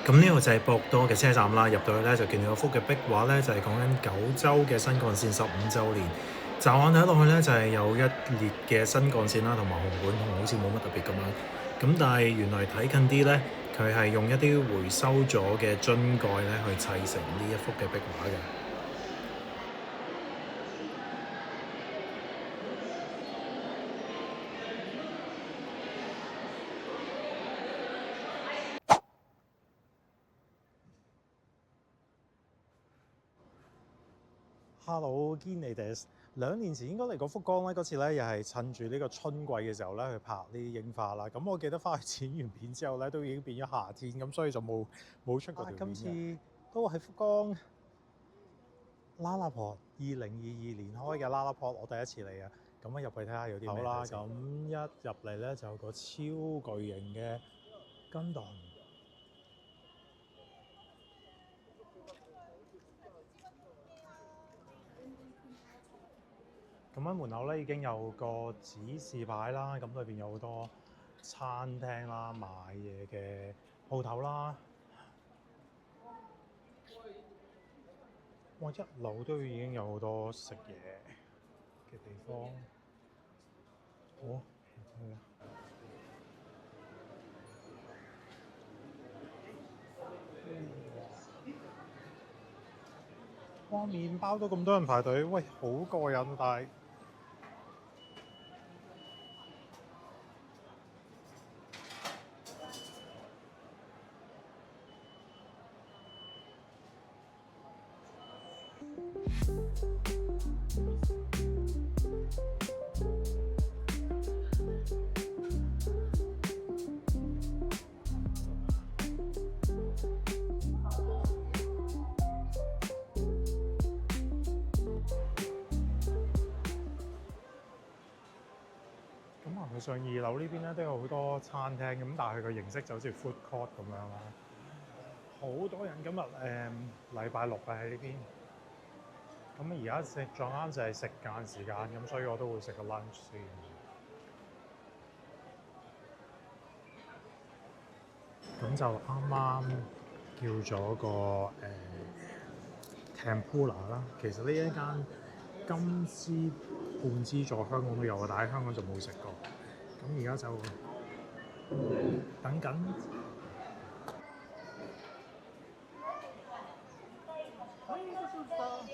咁呢個就係博多嘅車站啦，入到去咧就見到有幅嘅壁畫咧，就係講緊九州嘅新幹線15週年。驟眼睇落去咧，就係有一列嘅新幹線啦，同埋紅館同好似冇乜特別咁樣。咁但係原來睇近啲咧，佢係用一啲回收咗嘅樽蓋咧去砌成呢一幅嘅壁畫嘅。Hello，堅尼迪斯。2年前應該嚟過福岡咧，嗰次咧又係趁住呢個春季嘅時候咧去拍呢啲櫻花啦。咁我記得翻去剪完片之後咧，都已經變咗夏天，咁所以就冇出過條片嘅。今次都喺福岡拉拉破2022年開嘅拉拉破，我第一次嚟啊。咁啊入去睇下有啲咩。好啦，咁一入嚟咧就有個超巨型嘅Gundam。咁喺門口咧已經有個指示牌啦，咁裏邊有好多餐廳啦、買嘢嘅鋪頭啦。哇！一樓都已經有好多食嘢嘅地方。哦，哇！麵包都咁多人排隊，喂，好過癮，但係佢上2樓呢邊咧都有好多餐廳咁，但係佢個形式就好似 food court 咁樣啦。好多人今日禮拜6啊喺呢邊。咁而家撞啱就係食間時間，咁所以我都會食個 lunch 先。咁就啱啱叫咗個tempura 啦。其實呢一間金枝半枝座香港都有啊，但喺香港就冇食過。咁而家就等緊。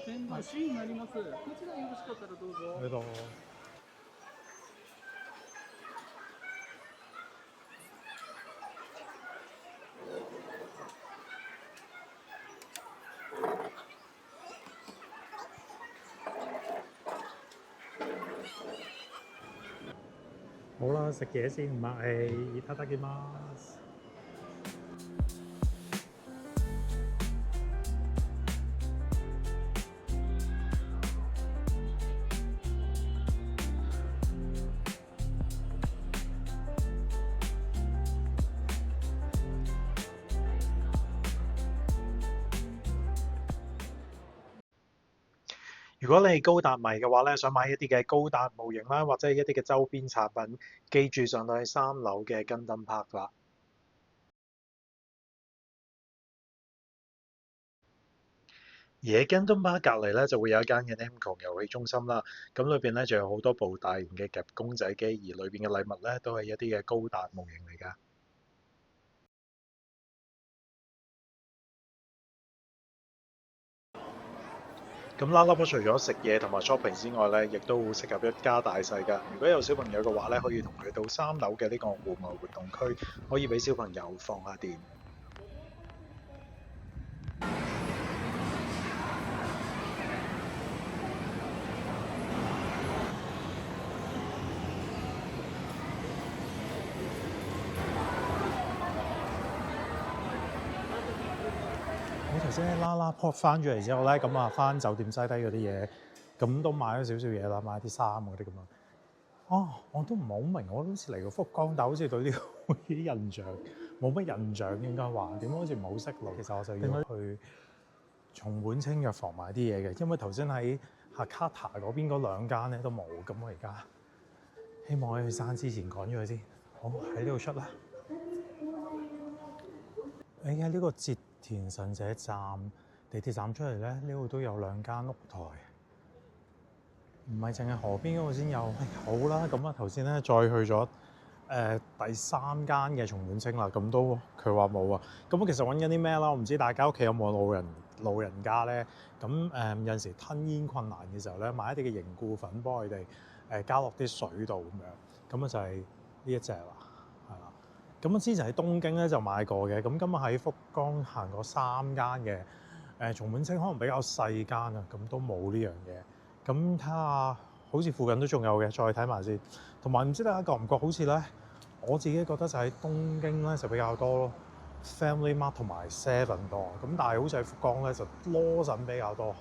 天童市になります。こちらよろしかったらどうぞ。好啦，食嘢先，唔客氣，いただきます。如果你係高達迷嘅話咧，想買一啲嘅高達模型啦，或者係一啲嘅周邊產品，記住上到去3樓嘅 Gundam Park 啦。而喺 Gundam Park 隔離咧，就會有一間嘅 Namco 遊戲中心啦。咁裏邊咧就有好多部大型嘅夾公仔機，而裏邊嘅禮物咧都係一啲嘅高達模型嚟㗎。咁啦啦波除咗食嘢同埋 shopping 之外咧，亦都好適合一家大細㗎。如果有小朋友嘅話咧，可以同佢到3樓嘅呢個戶外活動區，可以俾小朋友放下電。我頭先啦啦 port 翻咗嚟之後咧，咁啊翻酒店擠低嗰啲嘢，咁都買咗少少嘢啦，買啲衫嗰啲咁啊。哦，我都唔係好明，我好似嚟過福岡，但好似對呢個啲印象冇乜印象，應該話點解好似唔係好識路。其實我就要去松本清藥房買啲嘢嘅，因為頭先喺Hakata嗰邊嗰兩間咧都冇，咁我而家希望喺佢閂之前趕咗佢先。好，喺呢度出啦。喺呢個折田神社站地鐵站出嚟咧，呢度都有兩間屋台。唔係淨係河邊嗰個先有，好啦，咁啊頭先咧再去咗第三間嘅松本清啦，咁都佢話冇啊。咁我其實揾緊啲咩啦？我唔知大家屋企有冇老人家咧，咁有陣時吞嚥困難嘅時候咧，買一啲嘅凝固粉幫佢哋加落啲水度咁樣，咁啊就係呢一隻啦，係啦。咁我之前喺東京咧就買過嘅，咁今日喺福岡行過3間嘅松本清，可能比較細間啊，咁都冇呢樣嘢。咁睇下，好似附近都仲有嘅，再睇埋先。同埋唔知大家覺唔覺好似咧，我自己覺得就喺東京咧就比較多咯 Family Mart 同埋 Seven 多。咁但係好似喺福岡咧就Lawson比較多。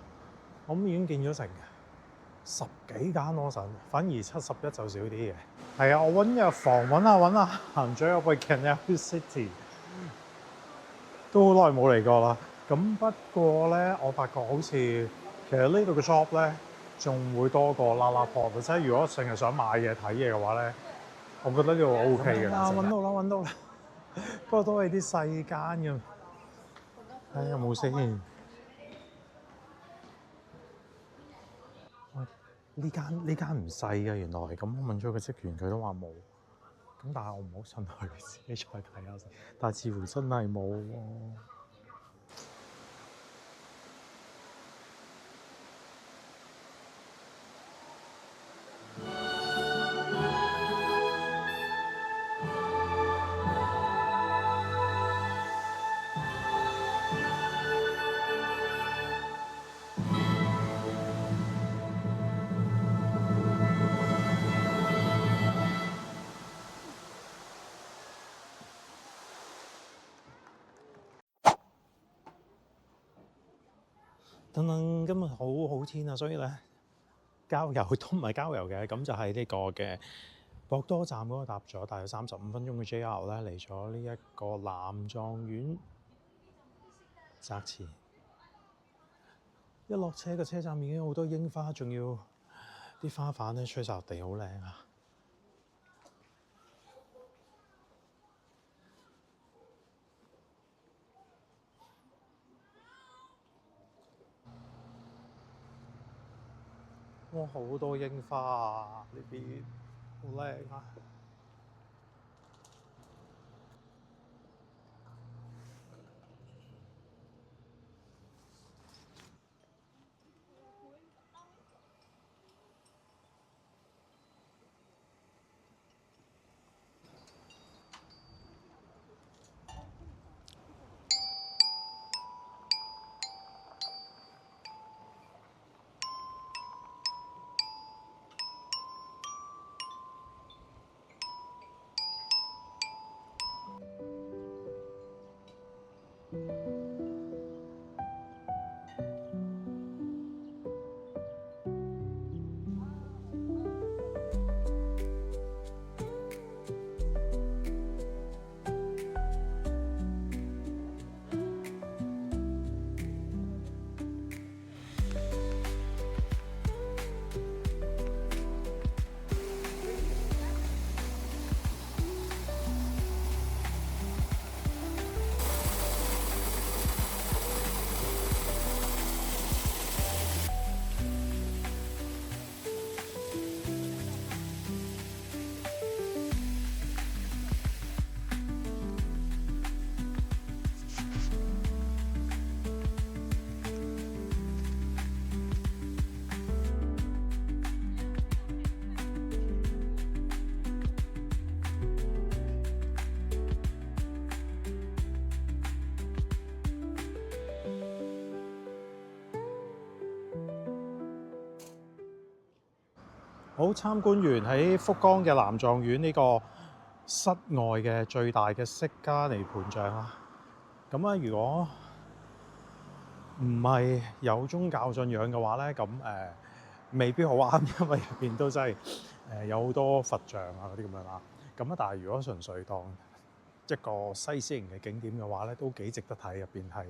我諗已經見咗成10幾間Lawson，反而71就少啲嘅。係啊，我揾藥房揾下，行咗入去 Canal City， 都好耐冇嚟過啦。咁不過咧，我發覺好似其實呢度嘅 shop 咧，仲會多過啦啦 port， 即係如果成日想買嘢睇嘢嘅話咧，我覺得呢度 O K 嘅。揾到啦！不過都係啲細間嘅。睇有冇先？呢間唔細嘅原來，咁我問咗個職員，佢都話冇。咁但係我唔好信佢，自己再睇下先。但係似乎真係冇喎。等等，今日好天啊，所以咧郊遊都唔係郊遊嘅，咁就喺呢個嘅博多站嗰度搭咗大約35分鐘嘅 JR 咧，嚟咗呢一個南藏院澤前。一落車個車站已經有好多櫻花，仲要啲花瓣咧吹晒落地，好靚啊！哇，好多櫻花啊！呢邊好靚啊！好，參觀完喺福岡嘅南藏院呢個室外嘅最大嘅釋迦尼盤像啦。咁啊，如果唔係有宗教信仰嘅話咧，咁未必好啱，因為入邊都真係有好多佛像啊嗰啲咁樣啦。咁啊，但係如果純粹當一個西式型嘅景點嘅話咧，都幾值得睇，入邊係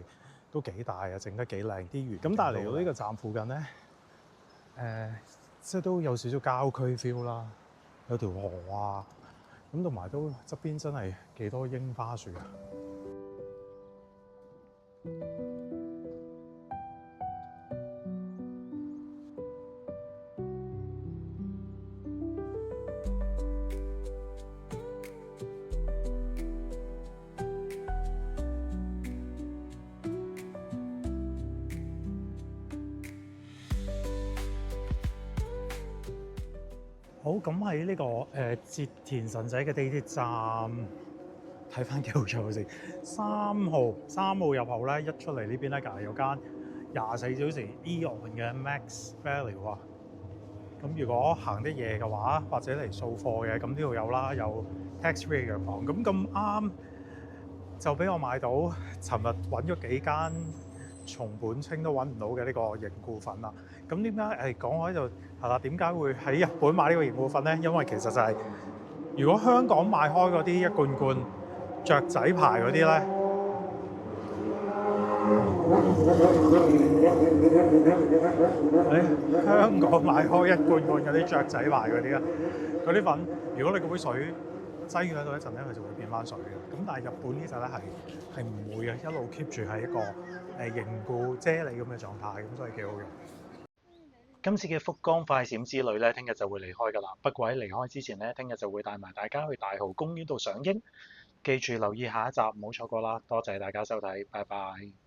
都幾大啊，整得幾靚啲園。咁但係嚟到呢個站附近咧，即係都有少少郊區 feel 啦，有條河啊，咁同埋都側邊真係幾多櫻花樹啊！好，咁喺呢個折田神社嘅地鐵站睇翻幾號出先。3號入口咧，一出嚟呢邊咧，隔離有間24小時 Eon 嘅 Max Value 啊。咁如果行得夜嘅話，或者嚟掃貨嘅，咁呢度有啦，有 tax free 嘅藥房。咁啱就俾我買到，尋日揾咗幾間松本清都揾唔到嘅呢個凝固粉啦。咁點解講開就係啦？點解會喺日本買呢個凝固粉咧？因為其實就係、如果香港買開嗰啲一罐罐雀仔牌嗰啲咧，香港買開一罐罐嗰啲雀仔牌嗰啲咧，嗰啲粉，如果你嗰杯水擠喺度一陣咧，佢就會變翻水嘅。咁但係日本呢隻咧係唔會嘅，一路 keep 住係一個凝固啫喱咁嘅狀態，咁所以幾好用。今次嘅福岡快閃之旅咧，聽日就會離開㗎啦。不過喺離開之前咧，聽日就會帶埋大家去大蠔公園度賞櫻。記住留意下一集，唔好錯過啦！多謝大家收睇，拜拜。